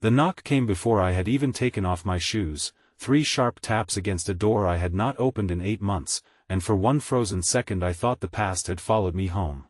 The knock came before I had even taken off my shoes, 3 sharp taps against a door I had not opened in 8 months, and for one frozen second I thought the past had followed me home.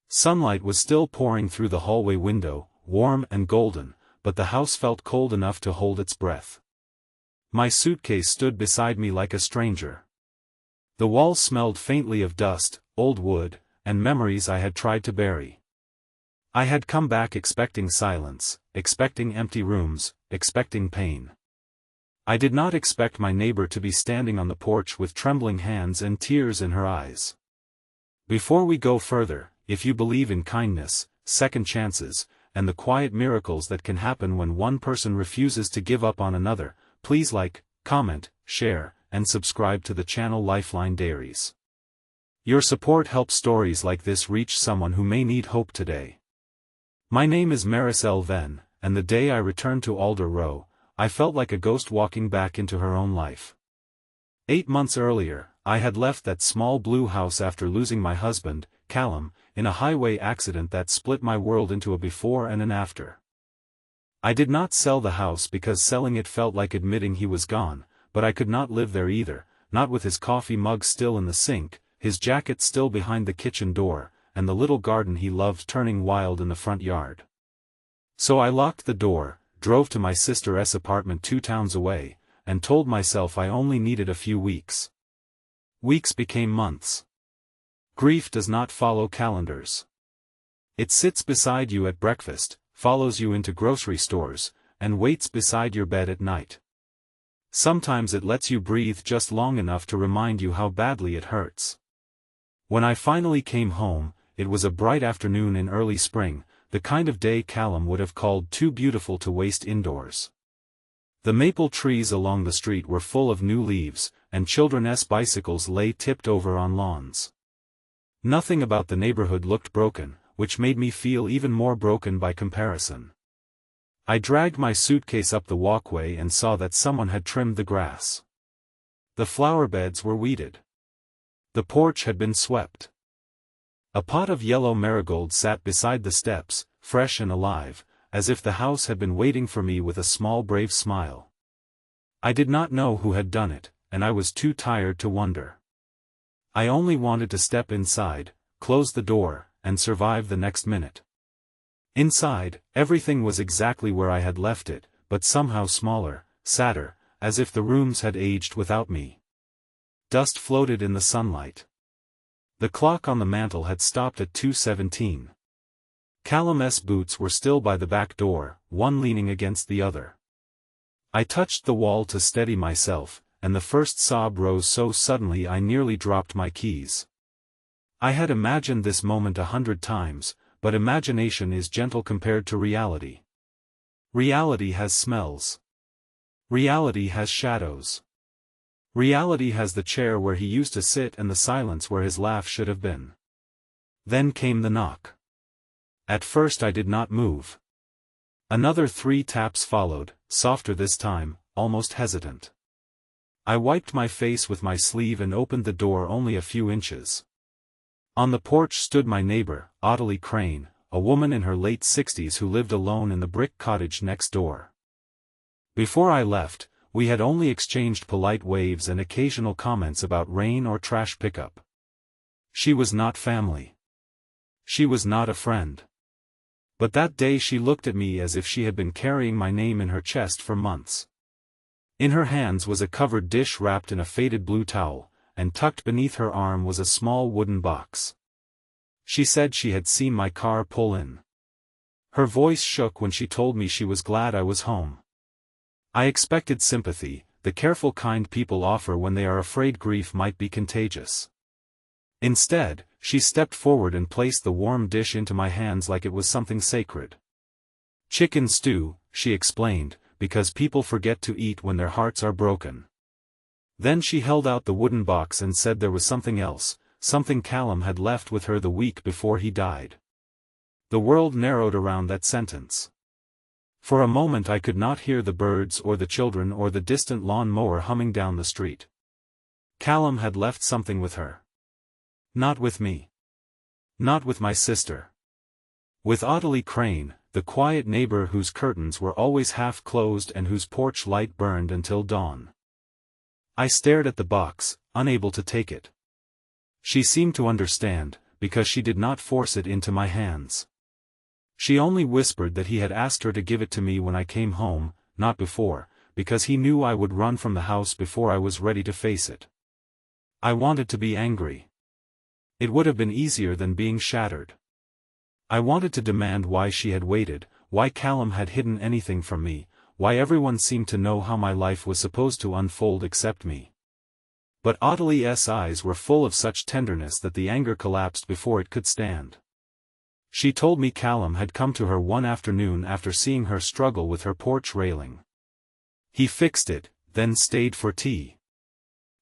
Sunlight was still pouring through the hallway window, warm and golden, but the house felt cold enough to hold its breath. My suitcase stood beside me like a stranger. The walls smelled faintly of dust, old wood, and memories I had tried to bury. I had come back expecting silence, expecting empty rooms, expecting pain. I did not expect my neighbor to be standing on the porch with trembling hands and tears in her eyes. Before we go further, if you believe in kindness, second chances, and the quiet miracles that can happen when one person refuses to give up on another, please like, comment, share, and subscribe to the channel Lifeline Diaries. Your support helps stories like this reach someone who may need hope today. My name is Mariselle Venn, and the day I returned to Alder Row, I felt like a ghost walking back into her own life. 8 months earlier, I had left that small blue house after losing my husband, Callum, in a highway accident that split my world into a before and an after. I did not sell the house because selling it felt like admitting he was gone, but I could not live there either, not with his coffee mug still in the sink, his jacket still behind the kitchen door, and the little garden he loved turning wild in the front yard. So I locked the door, drove to my sister's apartment 2 towns away, and told myself I only needed a few weeks. Weeks became months. Grief does not follow calendars. It sits beside you at breakfast, follows you into grocery stores, and waits beside your bed at night. Sometimes it lets you breathe just long enough to remind you how badly it hurts. When I finally came home, it was a bright afternoon in early spring, the kind of day Callum would have called too beautiful to waste indoors. The maple trees along the street were full of new leaves, and children's bicycles lay tipped over on lawns. Nothing about the neighborhood looked broken, which made me feel even more broken by comparison. I dragged my suitcase up the walkway and saw that someone had trimmed the grass. The flower beds were weeded. The porch had been swept. A pot of yellow marigolds sat beside the steps, fresh and alive, as if the house had been waiting for me with a small brave smile. I did not know who had done it, and I was too tired to wonder. I only wanted to step inside, close the door, and survive the next minute. Inside, everything was exactly where I had left it, but somehow smaller, sadder, as if the rooms had aged without me. Dust floated in the sunlight. The clock on the mantel had stopped at 2:17. Callum's boots were still by the back door, one leaning against the other. I touched the wall to steady myself, and the first sob rose so suddenly I nearly dropped my keys. I had imagined this moment 100 times, but imagination is gentle compared to reality. Reality has smells. Reality has shadows. Reality has the chair where he used to sit and the silence where his laugh should have been. Then came the knock. At first I did not move. Another 3 taps followed, softer this time, almost hesitant. I wiped my face with my sleeve and opened the door only a few inches. On the porch stood my neighbor, Ottilie Crane, a woman in her late 60s who lived alone in the brick cottage next door. Before I left, we had only exchanged polite waves and occasional comments about rain or trash pickup. She was not family. She was not a friend. But that day she looked at me as if she had been carrying my name in her chest for months. In her hands was a covered dish wrapped in a faded blue towel, and tucked beneath her arm was a small wooden box. She said she had seen my car pull in. Her voice shook when she told me she was glad I was home. I expected sympathy, the careful kind people offer when they are afraid grief might be contagious. Instead, she stepped forward and placed the warm dish into my hands like it was something sacred. Chicken stew, she explained, because people forget to eat when their hearts are broken. Then she held out the wooden box and said there was something else, something Callum had left with her the week before he died. The world narrowed around that sentence. For a moment I could not hear the birds or the children or the distant lawn mower humming down the street. Callum had left something with her. Not with me. Not with my sister. With Ottilie Crane, the quiet neighbor whose curtains were always half closed and whose porch light burned until dawn. I stared at the box, unable to take it. She seemed to understand, because she did not force it into my hands. She only whispered that he had asked her to give it to me when I came home, not before, because he knew I would run from the house before I was ready to face it. I wanted to be angry. It would have been easier than being shattered. I wanted to demand why she had waited, why Callum had hidden anything from me, why everyone seemed to know how my life was supposed to unfold except me. But Ottilie's eyes were full of such tenderness that the anger collapsed before it could stand. She told me Callum had come to her one afternoon after seeing her struggle with her porch railing. He fixed it, then stayed for tea.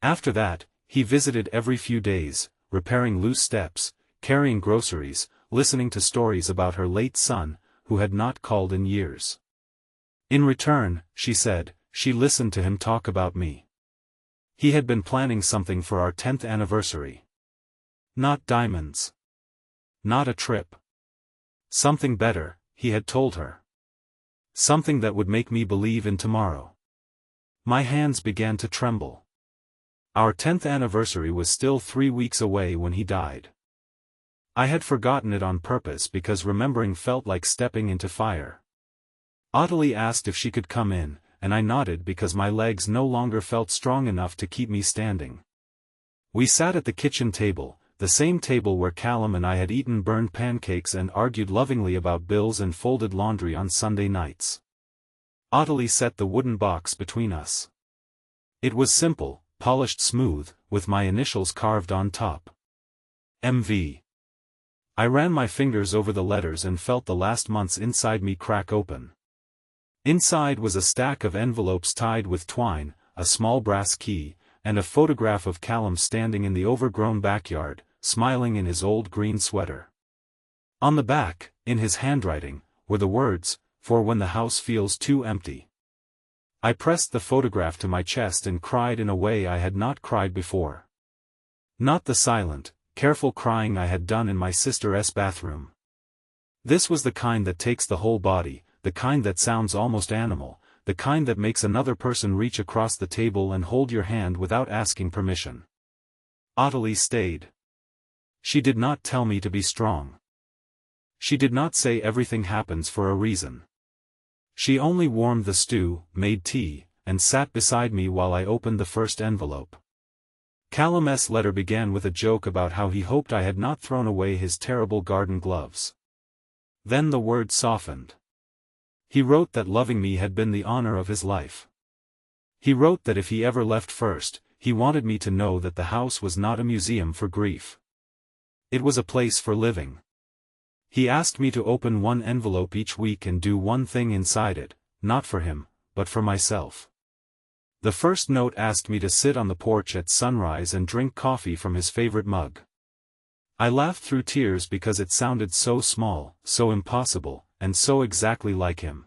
After that, he visited every few days, repairing loose steps, carrying groceries, listening to stories about her late son, who had not called in years. In return, she said, she listened to him talk about me. He had been planning something for our 10th anniversary. Not diamonds. Not a trip. Something better, he had told her. Something that would make me believe in tomorrow. My hands began to tremble. Our 10th anniversary was still 3 weeks away when he died. I had forgotten it on purpose because remembering felt like stepping into fire. Ottilie asked if she could come in, and I nodded because my legs no longer felt strong enough to keep me standing. We sat at the kitchen table, the same table where Callum and I had eaten burned pancakes and argued lovingly about bills and folded laundry on Sunday nights. Ottilie set the wooden box between us. It was simple, polished smooth, with my initials carved on top. MV. I ran my fingers over the letters and felt the last months inside me crack open. Inside was a stack of envelopes tied with twine, a small brass key, and a photograph of Callum standing in the overgrown backyard, smiling in his old green sweater. On the back, in his handwriting, were the words, "For when the house feels too empty." I pressed the photograph to my chest and cried in a way I had not cried before. Not the silent, careful crying I had done in my sister's bathroom. This was the kind that takes the whole body, the kind that sounds almost animal, the kind that makes another person reach across the table and hold your hand without asking permission. Ottilie stayed. She did not tell me to be strong. She did not say everything happens for a reason. She only warmed the stew, made tea, and sat beside me while I opened the first envelope. Callum's letter began with a joke about how he hoped I had not thrown away his terrible garden gloves. Then the words softened. He wrote that loving me had been the honor of his life. He wrote that if he ever left first, he wanted me to know that the house was not a museum for grief. It was a place for living. He asked me to open one envelope each week and do one thing inside it, not for him, but for myself. The first note asked me to sit on the porch at sunrise and drink coffee from his favorite mug. I laughed through tears because it sounded so small, so impossible, and so exactly like him.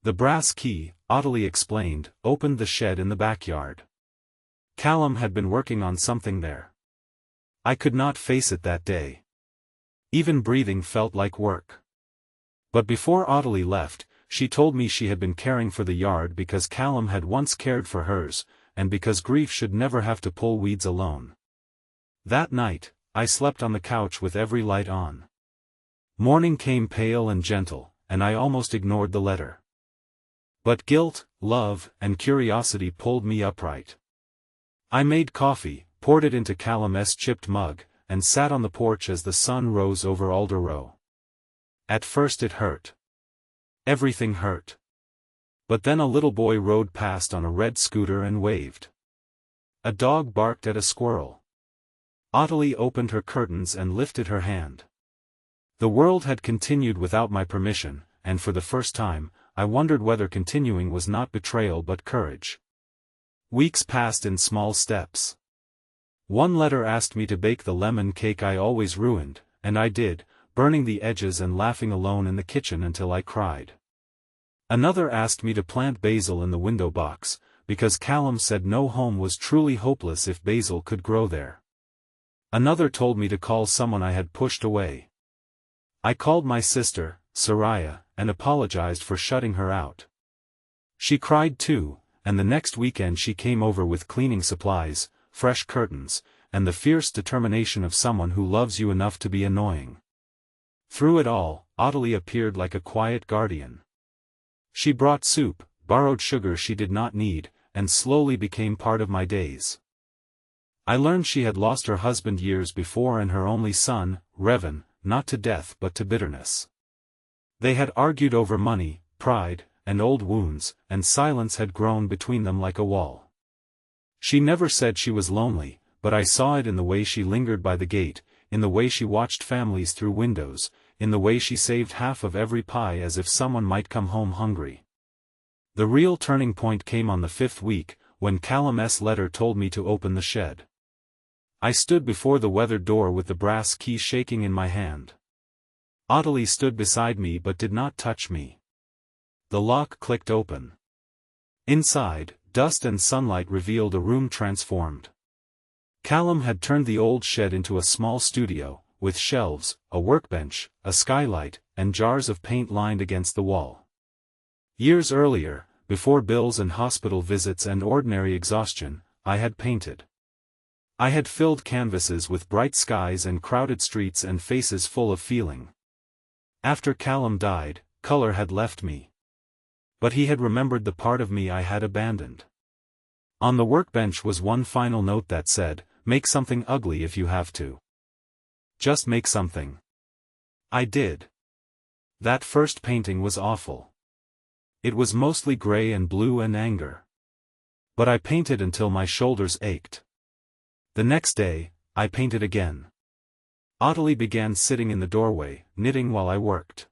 The brass key, Ottilie explained, opened the shed in the backyard. Callum had been working on something there. I could not face it that day. Even breathing felt like work. But before Ottilie left, she told me she had been caring for the yard because Callum had once cared for hers, and because grief should never have to pull weeds alone. That night, I slept on the couch with every light on. Morning came pale and gentle, and I almost ignored the letter. But guilt, love, and curiosity pulled me upright. I made coffee, poured it into Callum's chipped mug, and sat on the porch as the sun rose over Alder Row. At first it hurt. Everything hurt. But then a little boy rode past on a red scooter and waved. A dog barked at a squirrel. Ottilie opened her curtains and lifted her hand. The world had continued without my permission, and for the first time, I wondered whether continuing was not betrayal but courage. Weeks passed in small steps. One letter asked me to bake the lemon cake I always ruined, and I did, burning the edges and laughing alone in the kitchen until I cried. Another asked me to plant basil in the window box, because Callum said no home was truly hopeless if basil could grow there. Another told me to call someone I had pushed away. I called my sister, Soraya, and apologized for shutting her out. She cried too, and the next weekend she came over with cleaning supplies, fresh curtains, and the fierce determination of someone who loves you enough to be annoying. Through it all, Ottilie appeared like a quiet guardian. She brought soup, borrowed sugar she did not need, and slowly became part of my days. I learned she had lost her husband years before and her only son, Revan, not to death but to bitterness. They had argued over money, pride, and old wounds, and silence had grown between them like a wall. She never said she was lonely, but I saw it in the way she lingered by the gate, in the way she watched families through windows, in the way she saved half of every pie as if someone might come home hungry. The real turning point came on the 5th week, when Callum's letter told me to open the shed. I stood before the weathered door with the brass key shaking in my hand. Ottilie stood beside me but did not touch me. The lock clicked open. Inside, dust and sunlight revealed a room transformed. Callum had turned the old shed into a small studio, with shelves, a workbench, a skylight, and jars of paint lined against the wall. Years earlier, before bills and hospital visits and ordinary exhaustion, I had painted. I had filled canvases with bright skies and crowded streets and faces full of feeling. After Callum died, color had left me. But he had remembered the part of me I had abandoned. On the workbench was one final note that said, "Make something ugly if you have to. Just make something." I did. That first painting was awful. It was mostly gray and blue and anger. But I painted until my shoulders ached. The next day, I painted again. Ottilie began sitting in the doorway, knitting while I worked.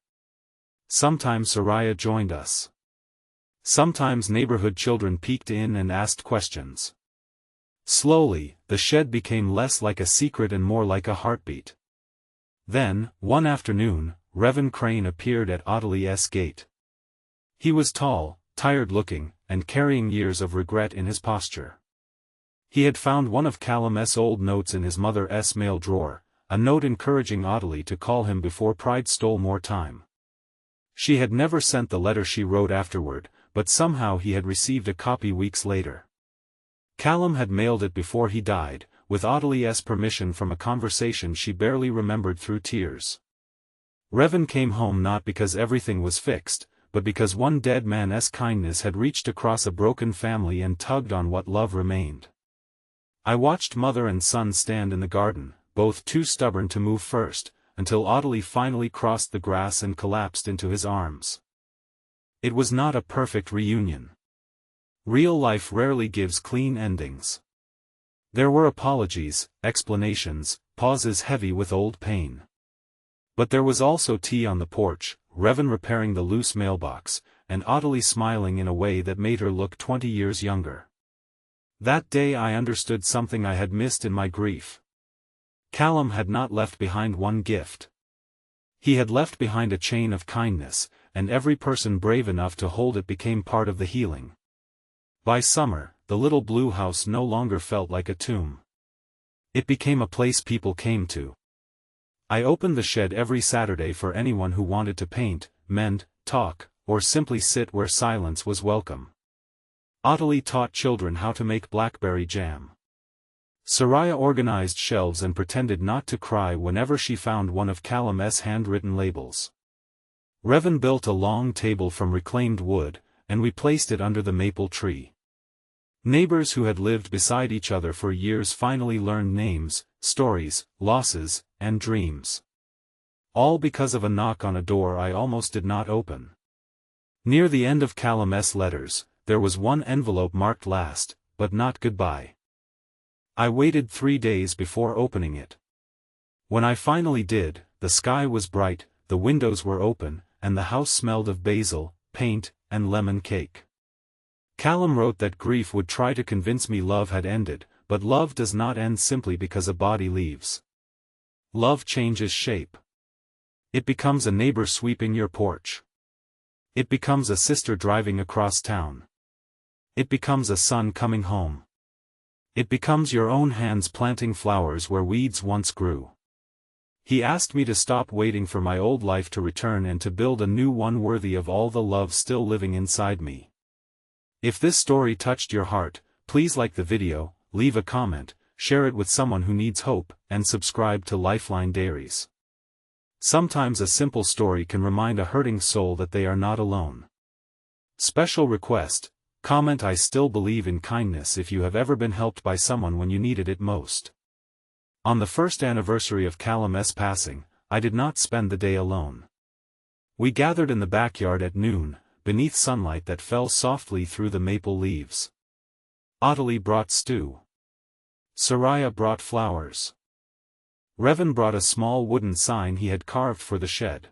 Sometimes Soraya joined us. Sometimes neighborhood children peeked in and asked questions. Slowly, the shed became less like a secret and more like a heartbeat. Then, one afternoon, Revan Crane appeared at Ottilie's gate. He was tall, tired-looking, and carrying years of regret in his posture. He had found one of Callum's old notes in his mother's mail drawer, a note encouraging Ottilie to call him before pride stole more time. She had never sent the letter she wrote afterward, but somehow he had received a copy weeks later. Callum had mailed it before he died, with Ottilie's permission from a conversation she barely remembered through tears. Revan came home not because everything was fixed, but because one dead man's kindness had reached across a broken family and tugged on what love remained. I watched mother and son stand in the garden, both too stubborn to move first, until Ottilie finally crossed the grass and collapsed into his arms. It was not a perfect reunion. Real life rarely gives clean endings. There were apologies, explanations, pauses heavy with old pain. But there was also tea on the porch, Revan repairing the loose mailbox, and Ottilie smiling in a way that made her look 20 years younger. That day I understood something I had missed in my grief. Callum had not left behind one gift. He had left behind a chain of kindness, and every person brave enough to hold it became part of the healing. By summer, the little blue house no longer felt like a tomb. It became a place people came to. I opened the shed every Saturday for anyone who wanted to paint, mend, talk, or simply sit where silence was welcome. Ottilie taught children how to make blackberry jam. Soraya organized shelves and pretended not to cry whenever she found one of Callum's handwritten labels. Revan built a long table from reclaimed wood, and we placed it under the maple tree. Neighbors who had lived beside each other for years finally learned names, stories, losses, and dreams. All because of a knock on a door I almost did not open. Near the end of Callum's letters, there was one envelope marked last, but not goodbye. I waited 3 days before opening it. When I finally did, the sky was bright, the windows were open, and the house smelled of basil, paint, and lemon cake. Callum wrote that grief would try to convince me love had ended, but love does not end simply because a body leaves. Love changes shape. It becomes a neighbor sweeping your porch. It becomes a sister driving across town. It becomes a son coming home. It becomes your own hands planting flowers where weeds once grew. He asked me to stop waiting for my old life to return and to build a new one worthy of all the love still living inside me. If this story touched your heart, please like the video, leave a comment, share it with someone who needs hope, and subscribe to Lifeline Diaries. Sometimes a simple story can remind a hurting soul that they are not alone. Special request, comment I still believe in kindness if you have ever been helped by someone when you needed it most. On the first anniversary of Callum's passing, I did not spend the day alone. We gathered in the backyard at noon, beneath sunlight that fell softly through the maple leaves. Ottilie brought stew. Soraya brought flowers. Revan brought a small wooden sign he had carved for the shed.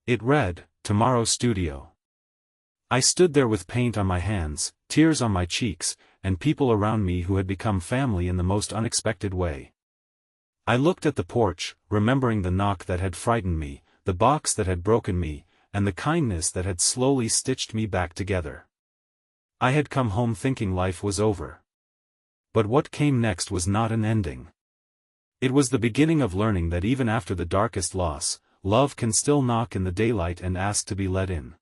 It read, "Tomorrow Studio." I stood there with paint on my hands, tears on my cheeks, and people around me who had become family in the most unexpected way. I looked at the porch, remembering the knock that had frightened me, the box that had broken me, and the kindness that had slowly stitched me back together. I had come home thinking life was over. But what came next was not an ending. It was the beginning of learning that even after the darkest loss, love can still knock in the daylight and ask to be let in.